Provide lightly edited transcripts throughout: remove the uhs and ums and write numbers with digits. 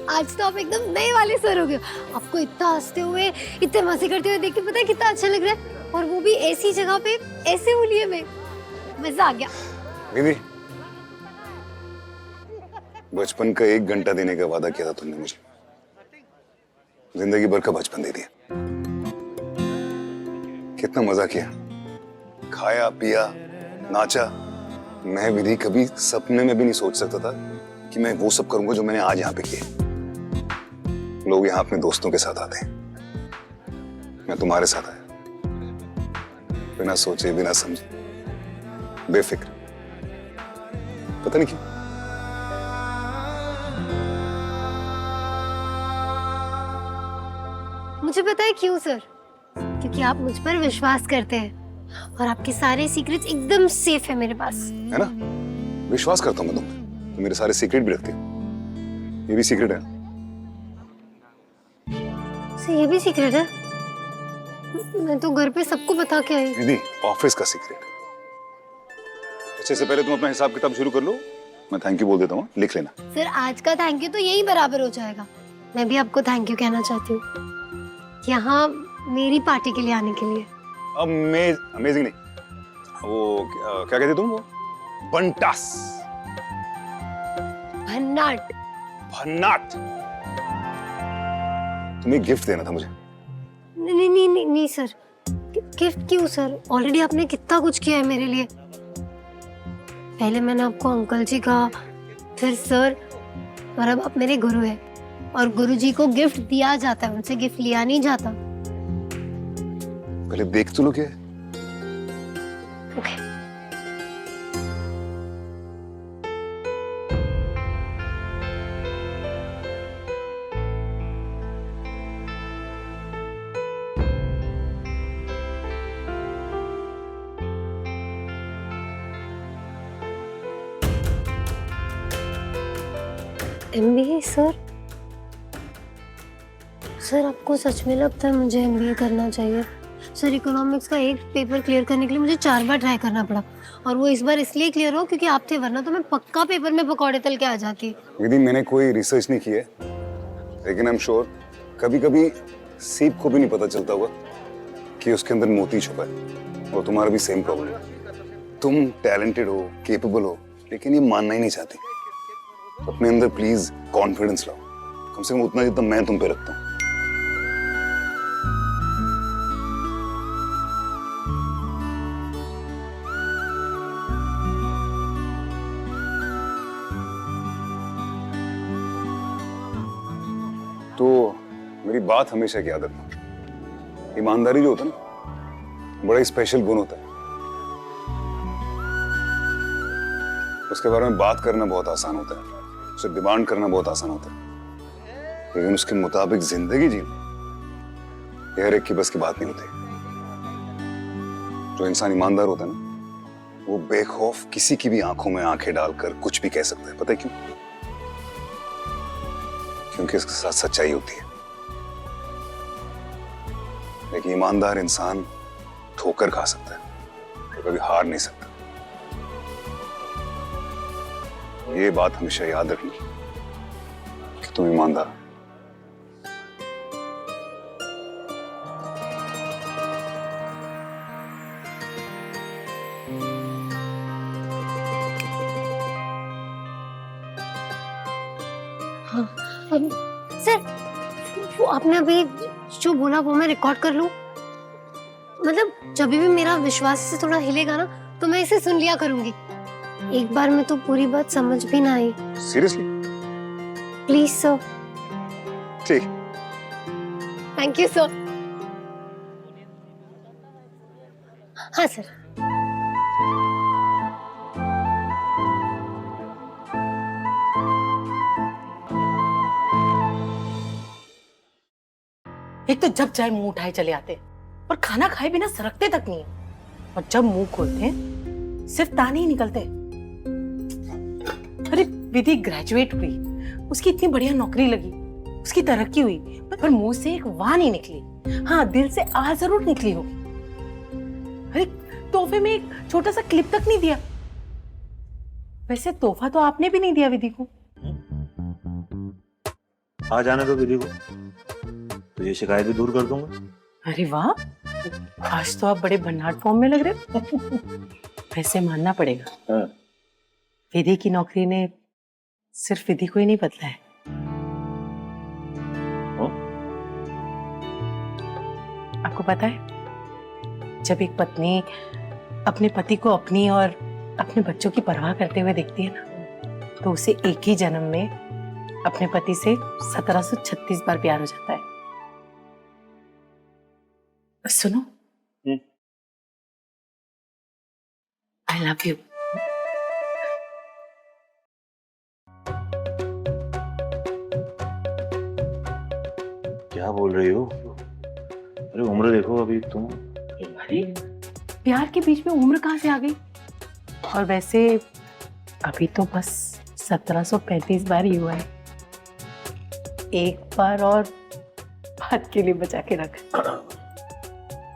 आज तो आप एकदम नए वाले सर हो गए। आपको इतना हंसते हुए, इतने मजे करते हुए देख के पता है कितना अच्छा लग रहा है, और वो भी ऐसी जगह पे, ऐसे हुलिये में। मजा आ गया। दीदी, बचपन का 1 घंटा देने का वादा किया था तुमने मुझे, जिंदगी भर का बचपन दे दिया। कितना मजा किया, खाया पिया नाचा। मैं विधि कभी सपने में भी नहीं सोच सकता था कि मैं वो सब करूंगा जो मैंने आज यहाँ पे किया। लोग यहाँ अपने दोस्तों के साथ आते हैं, मैं तुम्हारे साथ आया, बिना सोचे बिना समझे, बेफिक्र। पता नहीं क्यों। मुझे पता है क्यों सर, क्योंकि आप मुझ पर विश्वास करते हैं और आपके सारे सीक्रेट्स एकदम सेफ है मेरे पास। है ना, विश्वास करता हूँ मैं तुम पे। तो मेरे सारे सीक्रेट भी रखते हो, ये भी सीक्रेट है। सर ये भी सीक्रेट है? मैं तो घर पे सबको बता के आई। दीदी, ऑफिस का सीक्रेट। अच्छे से पहले तुम अपना हिसाब किताब शुरू कर लो, मैं थैंक यू बोल देता हूँ, लिख लेना। सर आज का थैंक यू तो यही बराबर हो जाएगा। मैं भी आपको थैंक यू कहना चाहती हूँ यहाँ मेरी पार्टी के लिए आने के लिए। अमेजिंग नहीं, वो क्या कहते तुम, वो बंटास, भन्नाट। भन्नाट। तुम्हें गिफ्ट देना था मुझे। नहीं नहीं नहीं नहीं सर, गिफ्ट क्यों सर? ऑलरेडी आपने कितना कुछ किया है मेरे लिए। पहले मैंने आपको अंकल जी कहा, फिर सर, और अब आप मेरे गुरु हैं। और गुरु जी को गिफ्ट दिया जाता है, उनसे गिफ्ट लिया नहीं जाता। पहले देख तो लो क्या है। ओके। MBA sir? सर आपको सच में लगता है मुझे MBA करना चाहिए? सर इकोनॉमिक्स का एक पेपर क्लियर करने के लिए मुझे 4 बार ट्राई करना पड़ा, और वो इस बार इसलिए क्लियर हो क्योंकि आप थे, वरना तो मैं पक्का पेपर में पकौड़े तल के आ जाती। दीदी, मैंने कोई रिसर्च नहीं की है, लेकिन आई एम श्योर कभी कभी सीप को भी नहीं पता चलता होगा कि उसके अंदर मोती छुपा है। और तुम्हारा भी सेम प्रॉब्लम है। तुम टैलेंटेड हो, केपेबल हो, लेकिन ये मानना ही नहीं चाहती। अपने अंदर प्लीज कॉन्फिडेंस लाओ, कम से कम उतना जितना मैं तुम पे रखता हूँ। तो मेरी बात हमेशा की आदत रखना। ईमानदारी जो होता है ना, बड़ा ही स्पेशल गुण होता है। उसके बारे में बात करना बहुत आसान होता है, उसे डिमांड करना बहुत आसान होता है, लेकिन उसके मुताबिक जिंदगी जीना ये हर एक की बस की बात नहीं होती। जो इंसान ईमानदार होता है ना, वो बेखौफ किसी की भी आंखों में आंखें डालकर कुछ भी कह सकता है। पता है क्यों? क्योंकि इसके साथ सच्चाई होती है। लेकिन ईमानदार इंसान ठोकर खा सकता है, तो कभी हार नहीं सकता। ये बात हमेशा याद रखनी कि तुम ईमानदार हो। हाँ, सर वो आपने अभी जो बोला वो मैं रिकॉर्ड कर लूं? मतलब जब भी मेरा विश्वास से थोड़ा हिलेगा ना, तो मैं इसे सुन लिया करूंगी। एक बार में तो पूरी बात समझ भी ना आई। सीरियसली? Please sir. ठीक। Thank you sir. हाँ सर। एक तो जब चाहे मुंह उठाए चले आते और खाना खाए बिना सरकते तक नहीं, और जब मुंह खोलते हैं सिर्फ ताने ही निकलते। अरे विधि ग्रेजुएट हुई, उसकी इतनी बढ़िया नौकरी लगी, उसकी तरक्की हुई, पर मुंह से एक वाह नहीं निकली। हाँ, दिल से आ जरूर निकली होगी। अरे तोहफे में एक छोटा सा क्लिप तक नहीं दिया। वैसे तोहफा तो आपने भी नहीं दिया विधि को। आ जाने दो विधि को, तो ये शिकायत भी दूर कर दूंगा। अरे वाह, आज तो आप बड़े भन्नाट फॉर्म में लग रहे हो। वैसे मानना पड़ेगा, हाँ। विधि की नौकरी ने सिर्फ विधि को ही नहीं बदला है। आपको पता है, जब एक पत्नी अपने पति को अपनी और अपने बच्चों की परवाह करते हुए देखती है ना, तो उसे एक ही जन्म में अपने पति से 1736 बार प्यार हो जाता है। सुनो, आई लव यू। क्या बोल रही हो? अरे उम्र देखो अभी तुम। अरे प्यार के बीच में उम्र कहाँ से आ गई? और वैसे अभी तो बस 1735 बार ही हुआ है। एक बार और बात के लिए बचा के रख।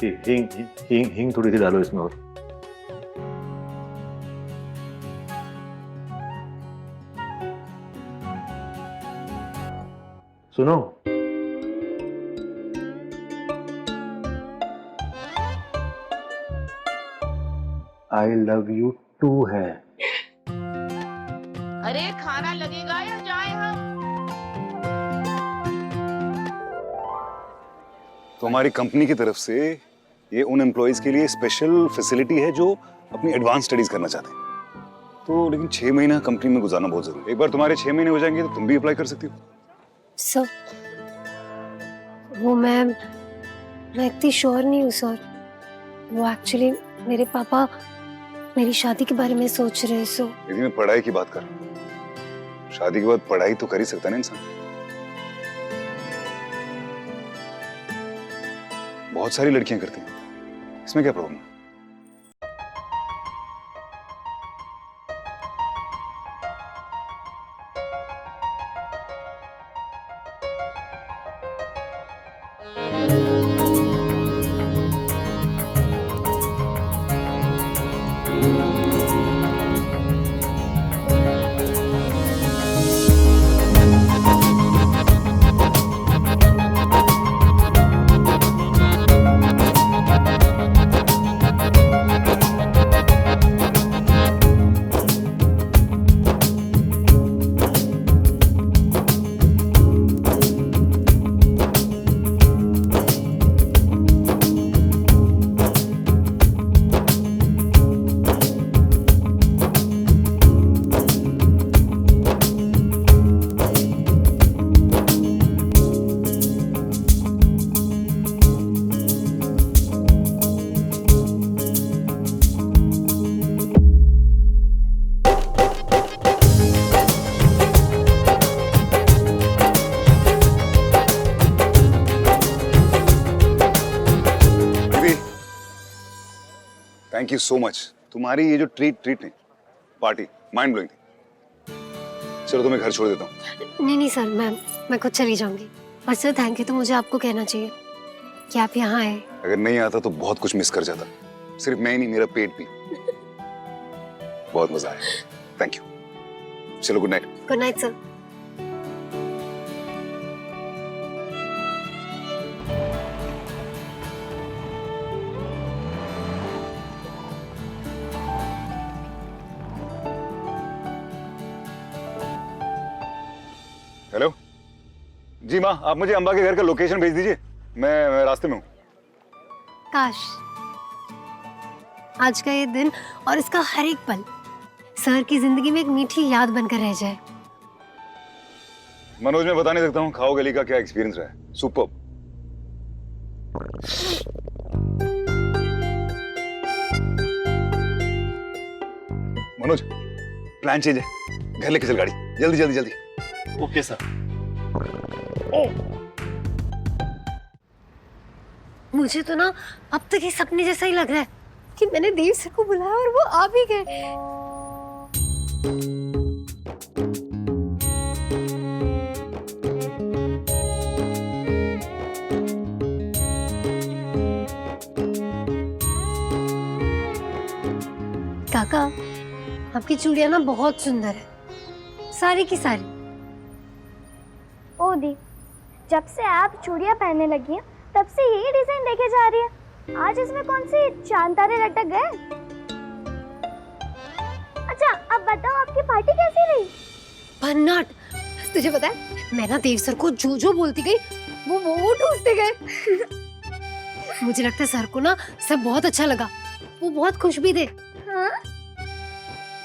हिंग थोड़ी सी डालो इसमें और। सुनो, आई लव यू टू है। अरे खाना लगेगा या जाए हम? तो हमारी कंपनी की तरफ से ये उन एम्प्लॉइज के लिए स्पेशल फैसिलिटी है जो अपनी एडवांस स्टडीज करना चाहते हैं। तो लेकिन 6 महीना कंपनी में गुजारना बहुत जरूरी है। एक बार तुम्हारे 6 महीने हो जाएंगे तो तुम भी अप्लाई कर सकती हो। सर, वो मैं इतनी श्योर नहीं हूँ सर। वो एक्चुअली मेरे पापा मेरी शादी के बारे में सोच रहे हैं। सो यदि मैं पढ़ाई की बात कर रहा हूँ, शादी के बाद पढ़ाई तो कर ही सकता है ना इंसान। बहुत सारी लड़कियां करती हैं, इसमें क्या प्रॉब्लम है? Thank you so much. तुम्हारी ये जो ट्रीट नहीं, पार्टी माइंड ब्लोइंग थी। चलो तुम्हें घर छोड़ देता हूँ। नहीं सर, मैं खुद चली जाऊंगी। और सर थैंक यू तो मुझे आपको कहना चाहिए कि आप यहाँ आए। अगर नहीं आता तो बहुत कुछ मिस कर जाता। सिर्फ मैं ही नहीं, मेरा पेट भी। बहुत मजा आया। Thank you. चलो good night. Good night sir. Hello जी माँ, आप मुझे अंबा के घर का लोकेशन भेज दीजिए। मैं रास्ते में हूँ। काश आज का ये दिन और इसका हर एक पल सर की जिंदगी में एक मीठी याद बनकर रह जाए। मनोज, मैं बता नहीं सकता हूँ खाओ गली का क्या एक्सपीरियंस रहा है। सुपर्ब। मनोज, प्लान चेंज है। घर लेके चल गाड़ी, जल्दी जल्दी जल्दी। Okay sir. मुझे तो ना अब तक ये सपने जैसा ही लग रहा है कि मैंने देव सर को बुलाया और वो आ भी गए। काका, आपकी चूड़ियां ना बहुत सुंदर है, सारी की सारी। ओ दी, जब से आप चूड़ियाँ पहनने लगी हैं तब से यही डिजाइन देखे जा रही है। आज इसमें कौन सी चांद तारे लटक गए? अच्छा अब बताओ आपकी पार्टी कैसी रही? भन्नाट, तुझे पता है मैं ना देव सर को जो बोलती गई वो ठूसते गए। मुझे लगता है सर को ना सब बहुत अच्छा लगा, वो बहुत खुश भी थे। हाँ?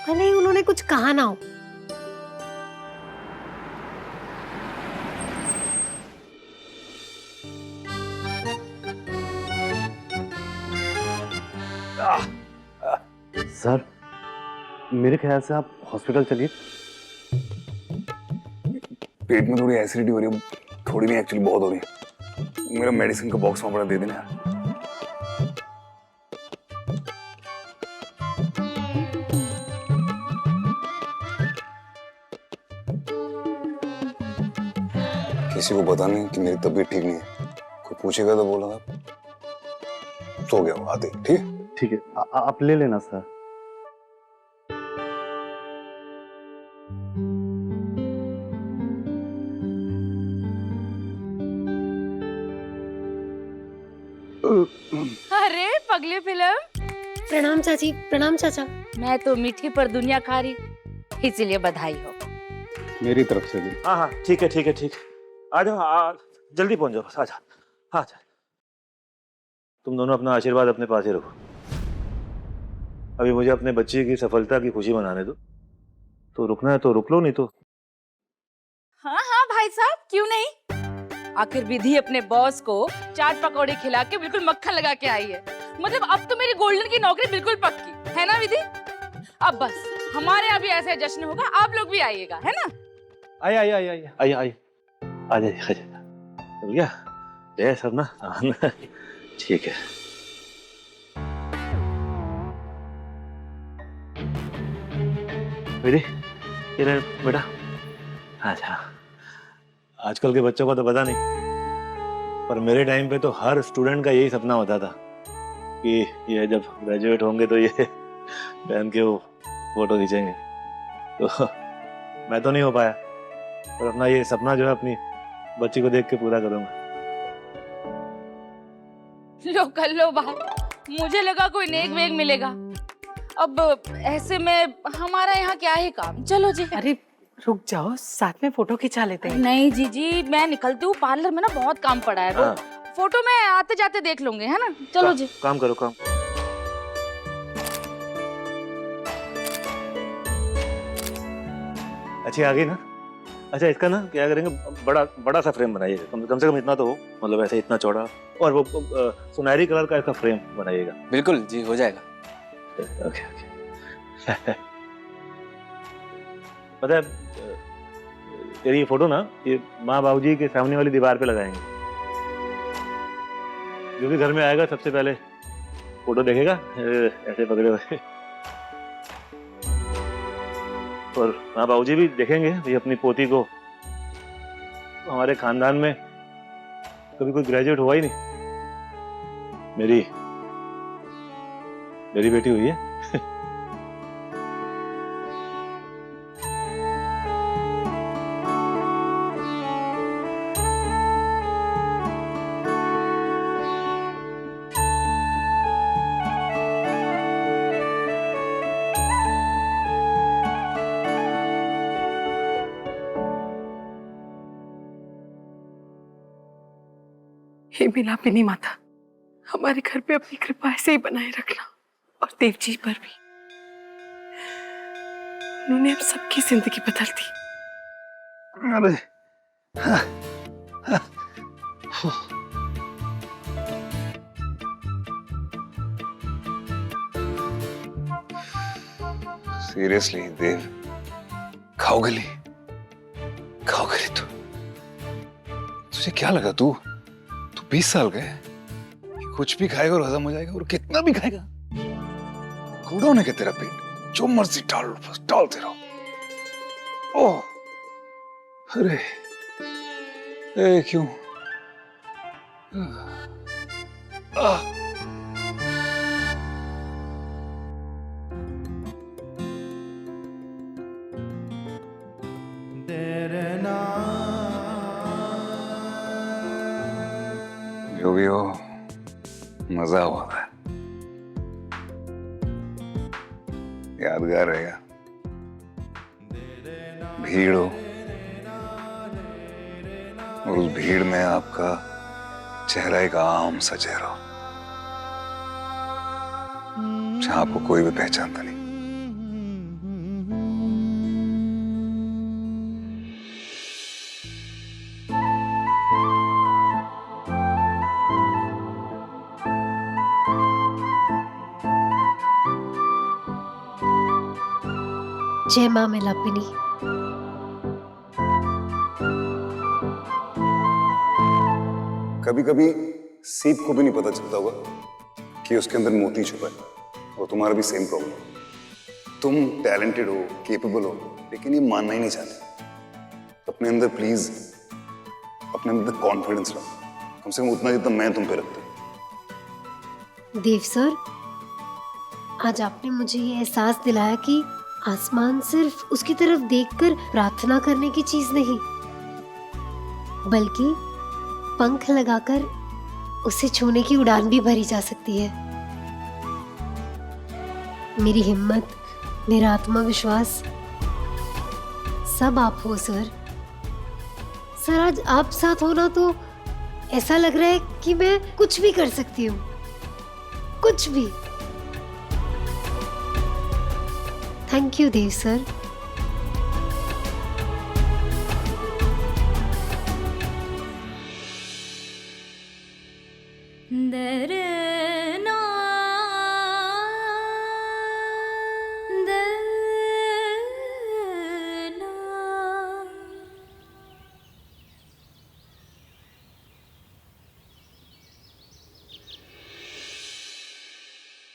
भले ही उन्होंने कुछ कहा ना हो। सर, मेरे ख्याल से आप हॉस्पिटल चलिए। पेट में थोड़ी एसिडिटी हो रही है, थोड़ी नहीं एक्चुअली बहुत हो रही है। मेरा मेडिसिन का बॉक्स वहां पड़ा, दे देना यार। किसी को पता नहीं कि मेरी तबीयत ठीक नहीं है, कोई पूछेगा तो बोला सो गया हो, आते ठीक है। ठीक है, आप ले लेना सर। अरे पगली फिल्म, प्रणाम चाची, प्रणाम चाचा। मैं तो मीठी पर दुनिया खा रही, इसीलिए बधाई हो। मेरी तरफ से भी। हाँ हाँ ठीक है ठीक है ठीक है, आ जाओ, जल्दी पहुंच जाओ, बस आ जाओ। हाँ, तुम दोनों अपना आशीर्वाद अपने पास ही रखो। अभी मुझे अपने बच्चे की सफलता की खुशी मनाने दो, तो रुकना है तो रुक लो, नहीं तो। हाँ हाँ भाई साहब, क्यों नहीं। आखिर विधि अपने बॉस को चाट पकौड़े खिला के बिल्कुल मक्खन लगा के आई है। मतलब अब तो मेरी गोल्डन की नौकरी बिल्कुल पक्की है ना विधि। अब बस हमारे यहाँ भी ऐसा जश्न होगा, आप लोग भी आइएगा, है ना। आइए आइए आइए आइए आइए आइए, आ जाइए आ जाइए। चल गया जय सब ना। ठीक है। विधि, ये ले बेटा। अच्छा, आजकल के बच्चों को तो पता नहीं, पर मेरे टाइम पे तो हर स्टूडेंट का यही सपना होता था कि ये जब ग्रेजुएट होंगे तो ये पहन के वो फोटो खींचेंगे। तो मैं तो नहीं हो पाया, पर अपना ये सपना जो है अपनी बच्ची को देख के पूरा करूंगा। लो कर लो बात, मुझे लगा कोई नेक वेग मिलेगा। अब ऐसे में हमारा यहाँ क्या ही काम। चलो जी। अरे रुक जाओ, साथ में फोटो खिंचा लेते हैं। नहीं जी, मैं निकलती हूँ, पार्लर में ना बहुत काम पड़ा है। हाँ। फोटो में आते जाते देख लूंगे, है ना। चलो जी। काम करो काम। अच्छी आ गई ना। अच्छा, इसका ना क्या करेंगे, बड़ा सा फ्रेम बनाइएगा, कम से कम इतना तो हो, मतलब ऐसे इतना चौड़ा, और वो सुनहरी कलर का इसका फ्रेम बनाइएगा। बिल्कुल जी, हो जाएगा। Okay okay. पता है, तेरी ये फोटो ना, ये माँ बाबूजी के सामने वाली दीवार पे लगाएंगे। जो भी घर में आएगा सबसे पहले फोटो देखेगा ऐसे पकड़े हुए, और माँ बाबूजी भी देखेंगे ये अपनी पोती को। हमारे खानदान में कभी कोई ग्रेजुएट हुआ ही नहीं, मेरी बेटी हुई है। हे मिलापिनी माता, हमारे घर पे अपनी कृपा ऐसे ही बनाए रखना, और देव जी पर भी। उन्होंने हम सबकी जिंदगी बदल दी। अरे सीरियसली देव, खाओगली तू। तुझे क्या लगा, तू 20 साल का है, कुछ भी खाएगा और हजम हो जाएगा, और कितना भी खाएगा। कूड़ा है क्या तेरा पेट, जो मर्जी डालते रहो। ओह अरे क्यों। जो भी हो, मजा हुआ है, यादगार रहेगा। भीड़ हो और उस भीड़ में आपका चेहरा एक आम सा चेहरा हो, जहां आपको कोई भी पहचानता नहीं। जय मां मिलापिनी। कभी कभी सीप को भी नहीं पता चलता होगा कि उसके अंदर मोती छुपा है, और तुम्हारा भी सेम प्रॉब्लम। तुम टैलेंटेड हो, केपेबल हो, लेकिन ये मानना ही नहीं चाहते। अपने अंदर प्लीज, अपने अंदर कॉन्फिडेंस रखो, कम से कम उतना जितना मैं तुम पे रखता हूं। देव सर, आज आपने मुझे ये एहसास दिलाया कि आसमान सिर्फ उसकी तरफ देखकर प्रार्थना करने की चीज नहीं, बल्कि पंख लगाकर उसे छूने की उड़ान भी भरी जा सकती है। मेरी हिम्मत, मेरा आत्मविश्वास सब आप हो सर। सर, आज आप साथ होना तो ऐसा लग रहा है कि मैं कुछ भी कर सकती हूँ, कुछ भी। Thank you Dev sir.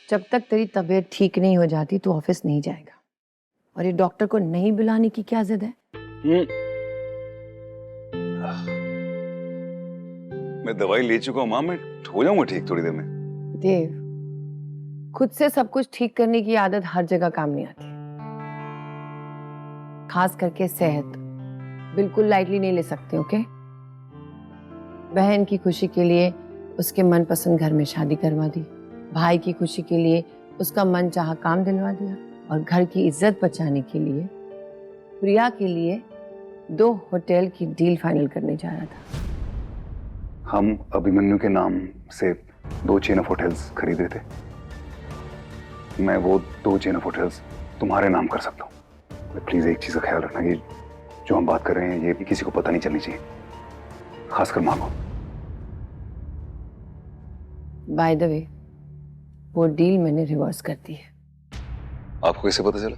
जब तक तेरी तबीयत ठीक नहीं हो जाती तू ऑफिस नहीं जाएगा। और ये डॉक्टर को नहीं बुलाने की क्या जिद है? मैं दवाई ले चुका हूँ माँ, मैं हो जाऊंगा ठीक थोड़ी देर में। देव, खुद से सब कुछ ठीक करने की आदत हर जगह काम नहीं आती, खास करके सेहत बिल्कुल लाइटली नहीं ले सकते। ओके? बहन की खुशी के लिए उसके मनपसंद घर में शादी करवा दी, भाई की खुशी के लिए उसका मन चाहा काम दिलवा दिया, और घर की इज्जत बचाने के लिए प्रिया के लिए 2 होटल की डील फाइनल करने जा रहा था। हम अभिमन्यु के नाम से 2 चेन ऑफ होटल्स खरीद रहे थे। मैं वो 2 चेन ऑफ होटल्स तुम्हारे नाम कर सकता हूँ। प्लीज एक चीज का ख्याल रखना, ये जो हम बात कर रहे हैं ये भी किसी को पता नहीं चलनी चाहिए, खासकर माँ को। बाय द वे, वो डील मैंने रिवर्स कर दी है। आपको कैसे पता चला?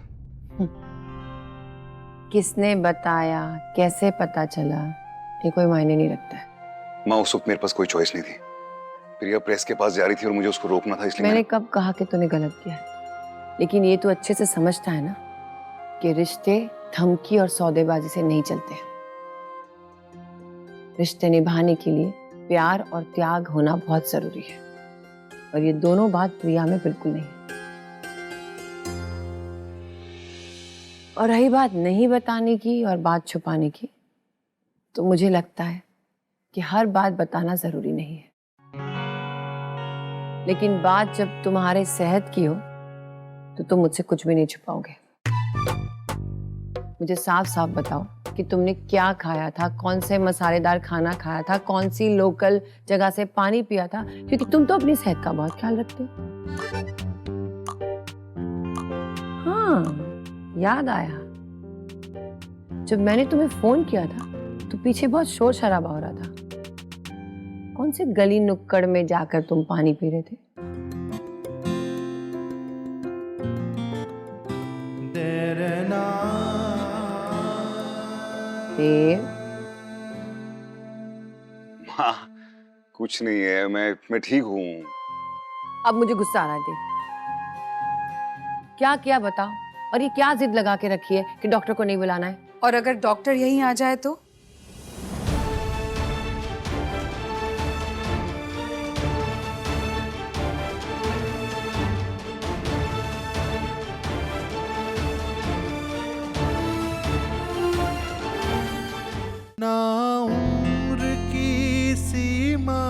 किसने बताया, कैसे पता चला, ये कोई मायने नहीं रखता है। माँ, उस वक्त मेरे पास कोई चॉइस नहीं थी। प्रिया प्रेस के पास जा रही थी और मुझे उसको रोकना था, इसलिए मैंने कब कहा कि तूने गलत किया है? लेकिन ये तो अच्छे से समझता है ना कि रिश्ते धमकी और सौदेबाजी से नहीं चलते। रिश्ते निभाने के लिए प्यार और त्याग होना बहुत जरूरी है, और ये दोनों बात प्रिया में बिल्कुल नहीं है। और रही बात नहीं बताने की और बात छुपाने की, तो मुझे लगता है कि हर बात बताना जरूरी नहीं है, लेकिन बात जब तुम्हारे सेहत की हो तो तुम मुझसे कुछ भी नहीं छुपाओगे। मुझे साफ साफ बताओ कि तुमने क्या खाया था, कौन से मसालेदार खाना खाया था, कौन सी लोकल जगह से पानी पिया था, क्योंकि तुम तो अपनी सेहत का बहुत ख्याल रखते हो। हाँ, याद आया, जब मैंने तुम्हें फोन किया था तो पीछे बहुत शोर शराबा हो रहा था। कौन से गली नुक्कड़ में जाकर तुम पानी पी रहे थे? देव, माँ, कुछ नहीं है, मैं ठीक हूँ। अब मुझे गुस्सा आ रहा है। देव, क्या किया बताओ, और ये क्या जिद लगा के रखी है कि डॉक्टर को नहीं बुलाना है? और अगर डॉक्टर यहीं आ जाए तो? ना उम्र की सीमा